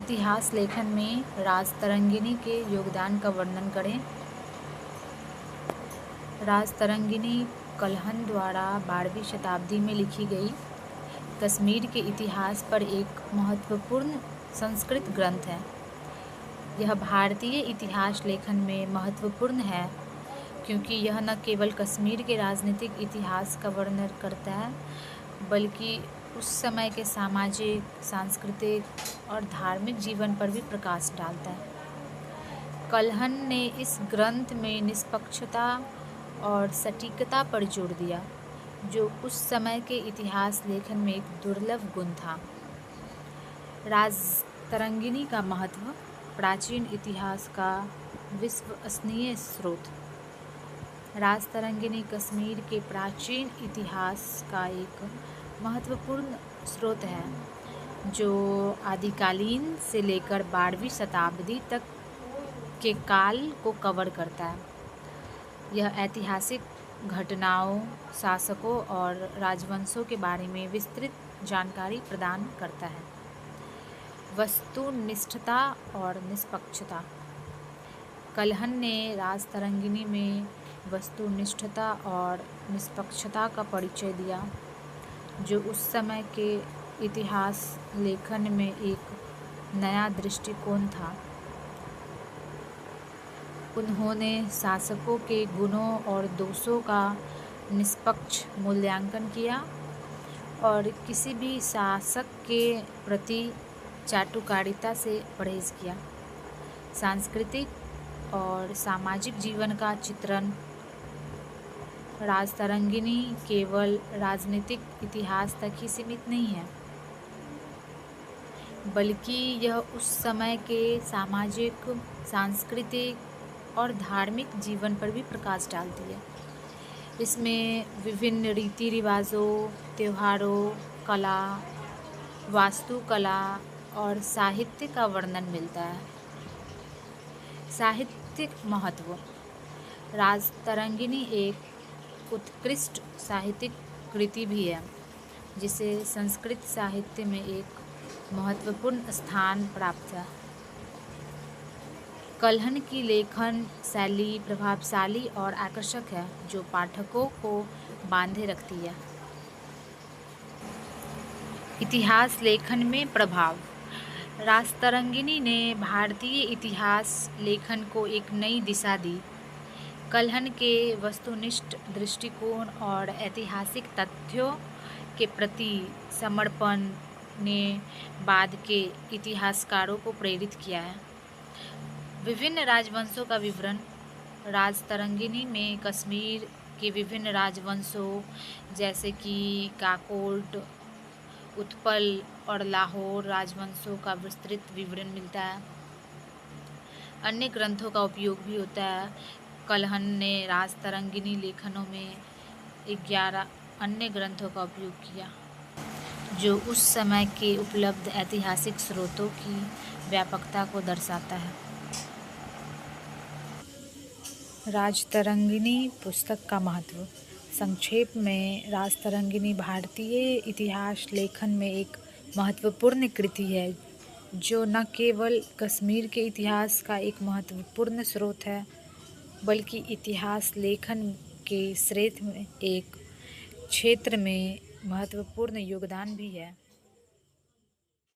इतिहास लेखन में राजतरंगिणी के योगदान का वर्णन करें। राजतरंगिणी कल्हण द्वारा 12वीं शताब्दी में लिखी गई कश्मीर के इतिहास पर एक महत्वपूर्ण संस्कृत ग्रंथ है। यह भारतीय इतिहास लेखन में महत्वपूर्ण है क्योंकि यह न केवल कश्मीर के राजनीतिक इतिहास का वर्णन करता है, बल्कि उस समय के सामाजिक, सांस्कृतिक और धार्मिक जीवन पर भी प्रकाश डालता है। कल्हण ने इस ग्रंथ में निष्पक्षता और सटीकता पर जोर दिया, जो उस समय के इतिहास लेखन में एक दुर्लभ गुण था। राजतरंगिणी का महत्व। प्राचीन इतिहास का विश्वसनीय स्रोत। राजतरंगिणी कश्मीर के प्राचीन इतिहास का एक महत्वपूर्ण स्रोत है, जो आदिकालीन से लेकर 12वीं शताब्दी तक के काल को कवर करता है। यह ऐतिहासिक घटनाओं, शासकों और राजवंशों के बारे में विस्तृत जानकारी प्रदान करता है। वस्तुनिष्ठता और निष्पक्षता। कल्हण ने राजतरंगिणी में वस्तुनिष्ठता और निष्पक्षता का परिचय दिया, जो उस समय के इतिहास लेखन में एक नया दृष्टिकोण था। उन्होंने शासकों के गुणों और दोषों का निष्पक्ष मूल्यांकन किया और किसी भी शासक के प्रति चाटुकारिता से परहेज किया। सांस्कृतिक और सामाजिक जीवन का चित्रण। राजतरंगिणी केवल राजनीतिक इतिहास तक ही सीमित नहीं है, बल्कि यह उस समय के सामाजिक, सांस्कृतिक और धार्मिक जीवन पर भी प्रकाश डालती है। इसमें विभिन्न रीति रिवाजों, त्योहारों, कला, वास्तुकला और साहित्य का वर्णन मिलता है। साहित्यिक महत्व। राजतरंगिणी एक उत्कृष्ट साहित्यिक कृति भी है, जिसे संस्कृत साहित्य में एक महत्वपूर्ण स्थान प्राप्त है। कल्हण की लेखन शैली प्रभावशाली और आकर्षक है, जो पाठकों को बांधे रखती है। इतिहास लेखन में प्रभाव। राजतरंगिणी ने भारतीय इतिहास लेखन को एक नई दिशा दी। कल्हण के वस्तुनिष्ठ दृष्टिकोण और ऐतिहासिक तथ्यों के प्रति समर्पण ने बाद के इतिहासकारों को प्रेरित किया है। विभिन्न राजवंशों का विवरण। राजतरंगिणी में कश्मीर के विभिन्न राजवंशों जैसे कि काकोट, उत्पल और लाहौर राजवंशों का विस्तृत विवरण मिलता है। अन्य ग्रंथों का उपयोग भी होता है। कल्हण ने राजतरंगिणी लेखनों में 11 अन्य ग्रंथों का उपयोग किया, जो उस समय के उपलब्ध ऐतिहासिक स्रोतों की व्यापकता को दर्शाता है। राजतरंगिणी पुस्तक का महत्व। संक्षेप में, राजतरंगिणी भारतीय इतिहास लेखन में एक महत्वपूर्ण कृति है, जो न केवल कश्मीर के इतिहास का एक महत्वपूर्ण स्रोत है, बल्कि इतिहास लेखन के क्षेत्र में महत्वपूर्ण योगदान भी है।